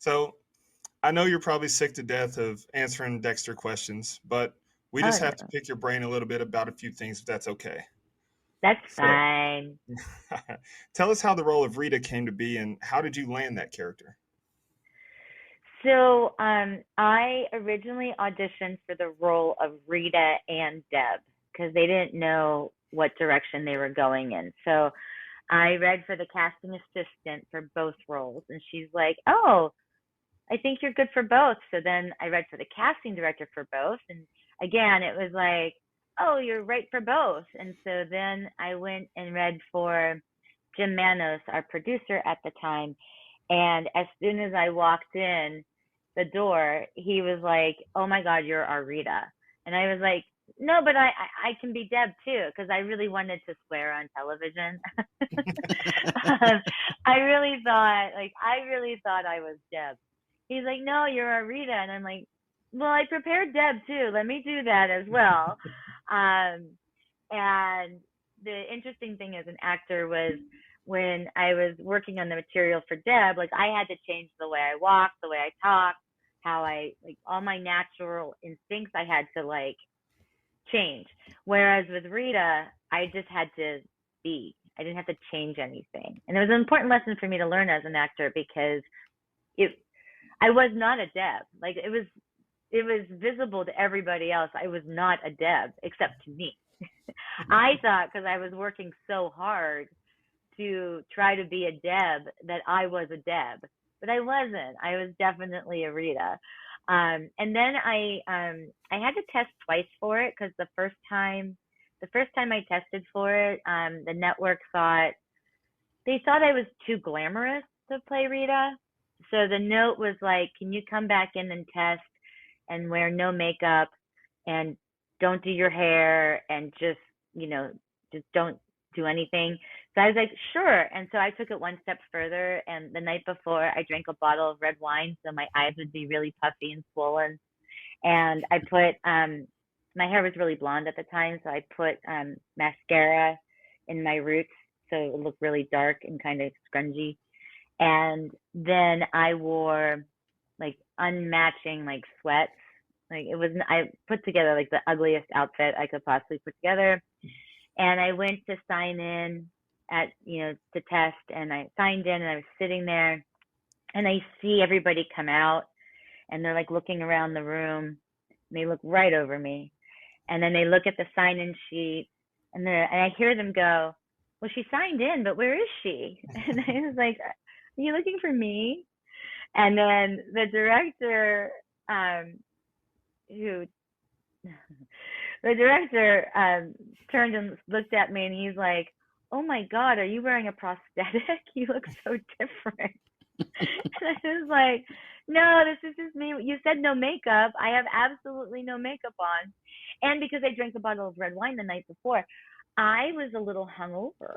So I know you're probably sick to death of answering Dexter questions, but we Oh just have to no, pick your brain a little bit about a few things, if that's okay. that's So fine. tell us how the role of Rita came to be and how did you land that character? So, I originally auditioned for the role of Rita and Deb because they didn't know what direction they were going in. So I read for the casting assistant for both roles, and she's like, "Oh, I think you're good for both." So then I read for the casting director for both, and again, it was like, "Oh, you're right for both." And so then I went and read for Jim Manos, our producer at the time, and as soon as I walked in the door, he was like, "Oh my God, you're our Rita." And I was like, "No, but I can be Deb too," because I really wanted to swear on television. I really thought I was Deb. He's like, "No, you're our Rita," and I'm like, "Well, I prepared Deb too. Let me do that as well." Um, and the interesting thing as an actor was when I was working on the material for Deb, like I had to change the way I walked, the way I talked, how I like all my natural instincts I had to like change. Whereas with Rita, I just had to be. I didn't have to change anything. And it was an important lesson for me to learn as an actor because it I was not a Deb. Like it was visible to everybody else. I was not a Deb except to me. I thought because I was working so hard to try to be a Deb that I was a Deb, but I wasn't. I was definitely a Rita. And then I had to test twice for it because the first time I tested for it, the network thought I was too glamorous to play Rita. So the note was like, "Can you come back in and test and wear no makeup and don't do your hair and just don't do anything." So I was like, "Sure." And so I took it one step further. And the night before, I drank a bottle of red wine so my eyes would be really puffy and swollen. And I put my hair was really blonde at the time, so I put mascara in my roots so it would look really dark and kind of scrungy. And then I wore like unmatching like sweats. Like it was I put together like the ugliest outfit I could possibly put together. And I went to sign in to test, and I signed in and I was sitting there and I see everybody come out and they're like looking around the room and they look right over me. And then they look at the sign in sheet and I hear them go, "Well, she signed in, but where is she?" And I was like, "Are you looking for me?" And then the director, who the director turned and looked at me and he's like, "Oh my God, are you wearing a prosthetic? You look so different." And I was like, "No, this is just me. You said no makeup. I have absolutely no makeup on." And because I drank a bottle of red wine the night before, I was a little hungover.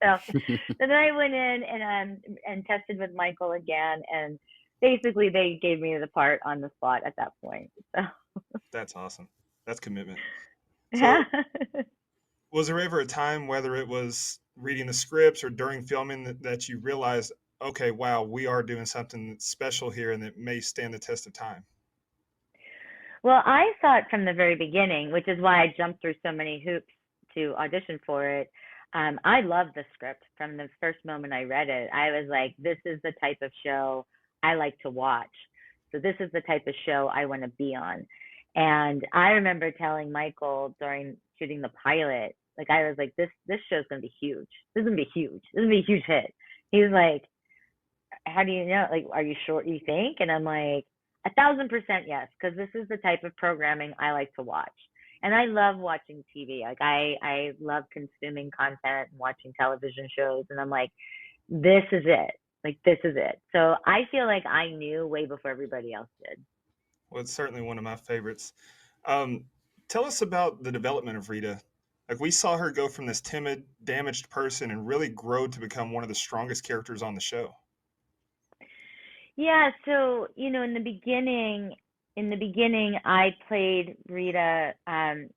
So then I went in and tested with Michael again, and basically they gave me the part on the spot at that point. So That's awesome. That's commitment. yeah. So was there ever a time, whether it was reading the scripts or during filming, that you realized, okay, wow, we are doing something that's special here and that may stand the test of time? Well, I thought from the very beginning, which is why I jumped through so many hoops to audition for it. I loved the script from the first moment I read it. I was like, "This is the type of show I like to watch. So this is the type of show I want to be on." And I remember telling Michael during shooting the pilot, like I was like, "This show's gonna be huge. This is gonna be huge. This is gonna be a huge hit." He was like, "How do you know? Like, are you sure you think?" And I'm like, 1,000% yes, because this is the type of programming I like to watch. And I love watching TV. Like I love consuming content and watching television shows. And I'm like, this is it. Like this is it. So I feel like I knew way before everybody else did. Well, it's certainly one of my favorites. Um, tell us about the development of Rita. Like we saw her go from this timid, damaged person and really grow to become one of the strongest characters on the show. Yeah, so in the beginning, I played Rita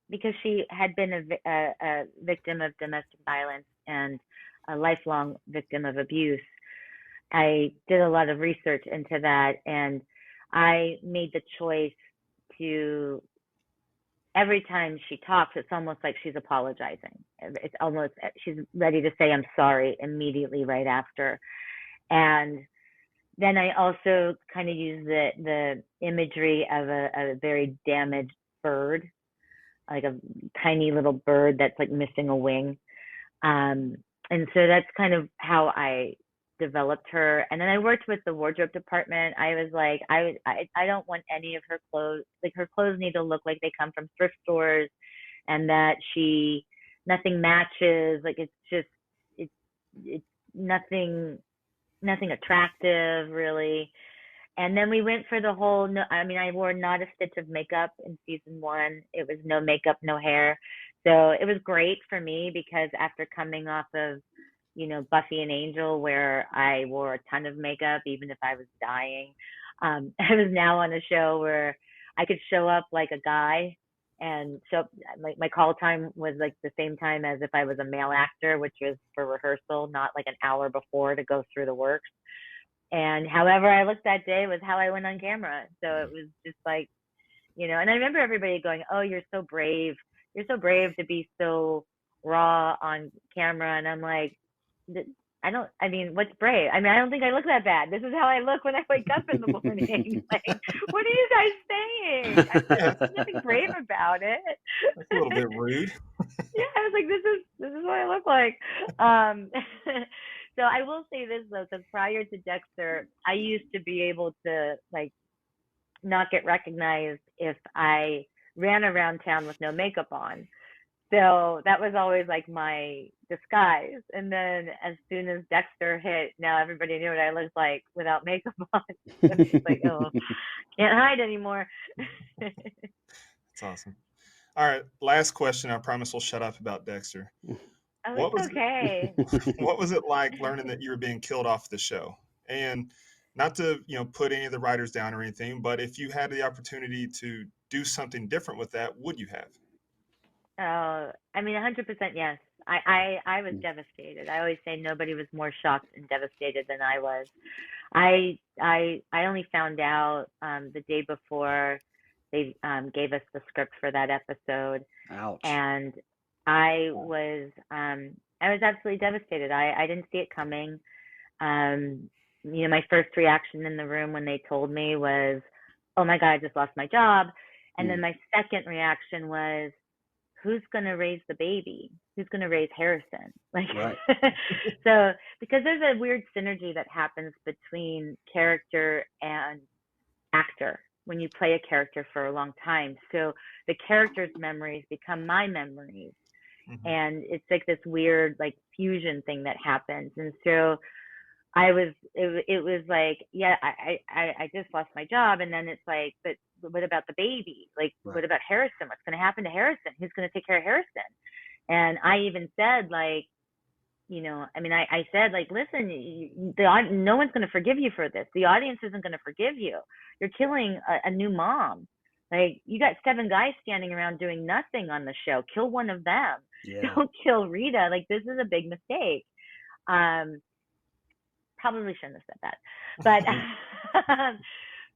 because she had been a victim of domestic violence and a lifelong victim of abuse. I did a lot of research into that, and I made the choice to, every time she talks, it's almost like she's apologizing. It's almost, she's ready to say, I'm sorry, immediately right after. And then I also kind of use the imagery of a very damaged bird, like a tiny little bird that's like missing a wing. And so that's kind of how I developed her. And then I worked with the wardrobe department. I was like, I don't want any of her clothes, like her clothes need to look like they come from thrift stores, and that nothing matches. Like it's just, it's nothing attractive really. And then we went for the whole, no, I mean, I wore not a stitch of makeup in season one. It was no makeup, no hair. So it was great for me because after coming off of, Buffy and Angel, where I wore a ton of makeup, even if I was dying, I was now on a show where I could show up like a guy, and so my call time was like the same time as if I was a male actor, which was for rehearsal, not like an hour before to go through the works. And however I looked that day was how I went on camera. So it was just like, and I remember everybody going, "Oh, you're so brave. You're so brave to be so raw on camera." And I'm like, I mean, what's brave? I mean, I don't think I look that bad. This is how I look when I wake up in the morning. Like, what are you guys saying? Yeah, There's nothing brave about it. that's a little bit rude. Yeah, I was like, this is what I look like. Um, so I will say this though, because prior to Dexter, I used to be able to like not get recognized if I ran around town with no makeup on. So that was always like my disguise. And then as soon as Dexter hit, now everybody knew what I looked like without makeup on. So it's like, oh, can't hide anymore. That's awesome. All right, last question. I promise we'll shut up about Dexter. Oh, What was it's okay. what was it like learning that you were being killed off the show? And not to, put any of the writers down or anything, but if you had the opportunity to do something different with that, would you have? I mean, 100% yes. I was devastated. I always say nobody was more shocked and devastated than I was. I only found out the day before they gave us the script for that episode, Ouch. and I was absolutely devastated. I didn't see it coming. Um, my first reaction in the room when they told me was, "Oh my God, I just lost my job," and then Mm. my second reaction was, who's going to raise the baby? Who's going to raise Harrison? Like, Right. so because there's a weird synergy that happens between character and actor when you play a character for a long time. So the character's memories become my memories. Hmm. And it's like this weird like fusion thing that happens. And so it was like, yeah, I just lost my job. And then it's like, but what about the baby? Like, Right. what about Harrison? What's going to happen to Harrison? Who's going to take care of Harrison? And I even said, like, I mean, I said, like, listen, no one's going to forgive you for this. The audience isn't going to forgive you. You're killing a new mom. Like, you got 7 guys standing around doing nothing on the show. Kill one of them. Yeah. Don't kill Rita. Like, this is a big mistake. Probably shouldn't have said that,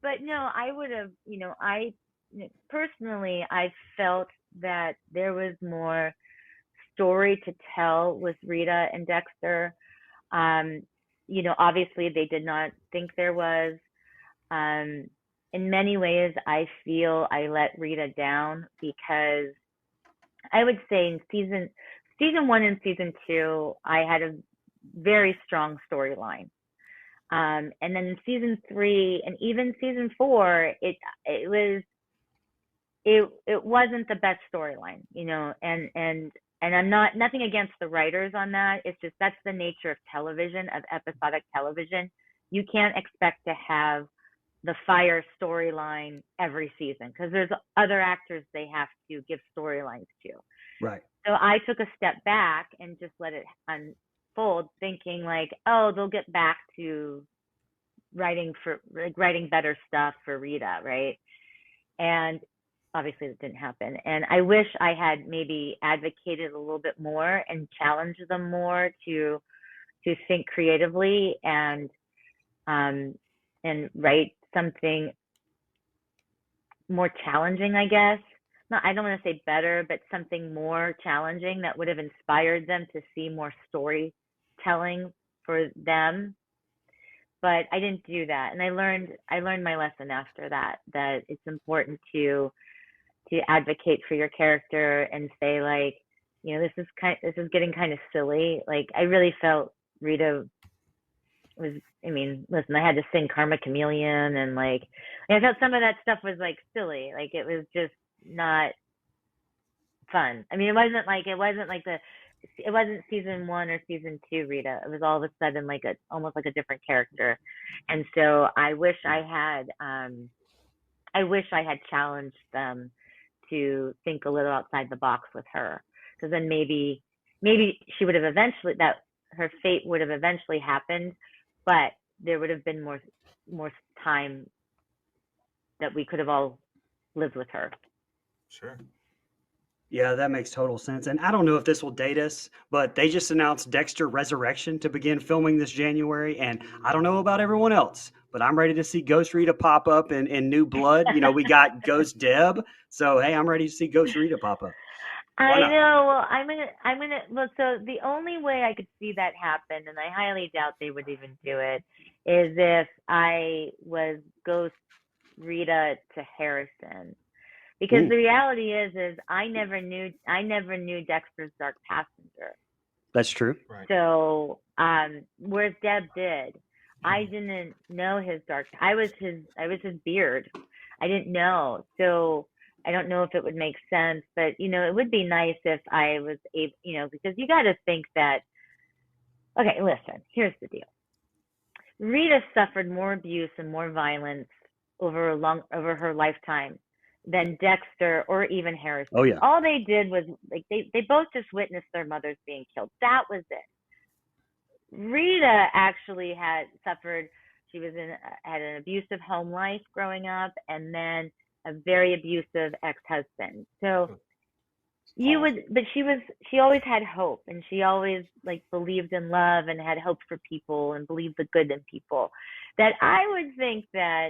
but no, I would have, I personally, I felt that there was more story to tell with Rita and Dexter. Obviously they did not think there was. In many ways, I feel I let Rita down because I would say in season 1 and season 2, I had a very strong storyline. And then in season 3 and even season 4, it wasn't the best storyline, and I'm nothing against the writers on that. It's just that's the nature of television, of episodic television. You can't expect to have the fire storyline every season because there's other actors they have to give storylines to. Right. So I took a step back and just let it unfold, thinking like, oh, they'll get back to writing better stuff for Rita, right? And obviously it didn't happen. And I wish I had maybe advocated a little bit more and challenged them more to think creatively and and write something more challenging, I guess. Not, I don't want to say better, but something more challenging that would have inspired them to see more storytelling for them. But I didn't do that, and I learned my lesson after that, that it's important to advocate for your character and say, like, this is getting kind of silly. Like, I really felt Rita was, I mean, listen, I had to sing Karma Chameleon, and like, I felt some of that stuff was like silly. Like, it was just not fun. I mean, it wasn't season 1 or season 2 Rita. It was all of a sudden like a almost like a different character. And so I wish I had challenged them to think a little outside the box with her, because then maybe she would have eventually, that her fate would have eventually happened, but there would have been more time that we could have all lived with her. Sure. Yeah, that makes total sense. And I don't know if this will date us, but they just announced Dexter Resurrection to begin filming this January. And I don't know about everyone else, but I'm ready to see Ghost Rita pop up in New Blood. You know, we got Ghost Deb. So, hey, I'm ready to see Ghost Rita pop up. Why I not? know. Well, well, so the only way I could see that happen, and I highly doubt they would even do it, is if I was Ghost Rita to Harrison. Because the reality is I never knew Dexter's Dark Passenger. That's true. Right. So, whereas Deb did, I didn't know his dark. I was his beard. I didn't know. So I don't know if it would make sense, but it would be nice if I was able, because you got to think that. Okay, listen. Here's the deal. Rita suffered more abuse and more violence over her lifetime than Dexter or even Harrison. Oh, yeah. All they did was, like, they both just witnessed their mothers being killed. That was it. Rita actually had suffered. She had an abusive home life growing up, and then a very abusive ex-husband. So but she always had hope, and she always, like, believed in love and had hope for people and believed the good in people. That I would think that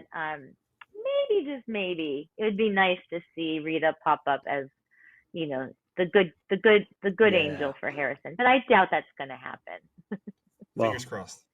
maybe, just maybe, it would be nice to see Rita pop up as, the good angel for Harrison. But I doubt that's going to happen. Well, Fingers crossed.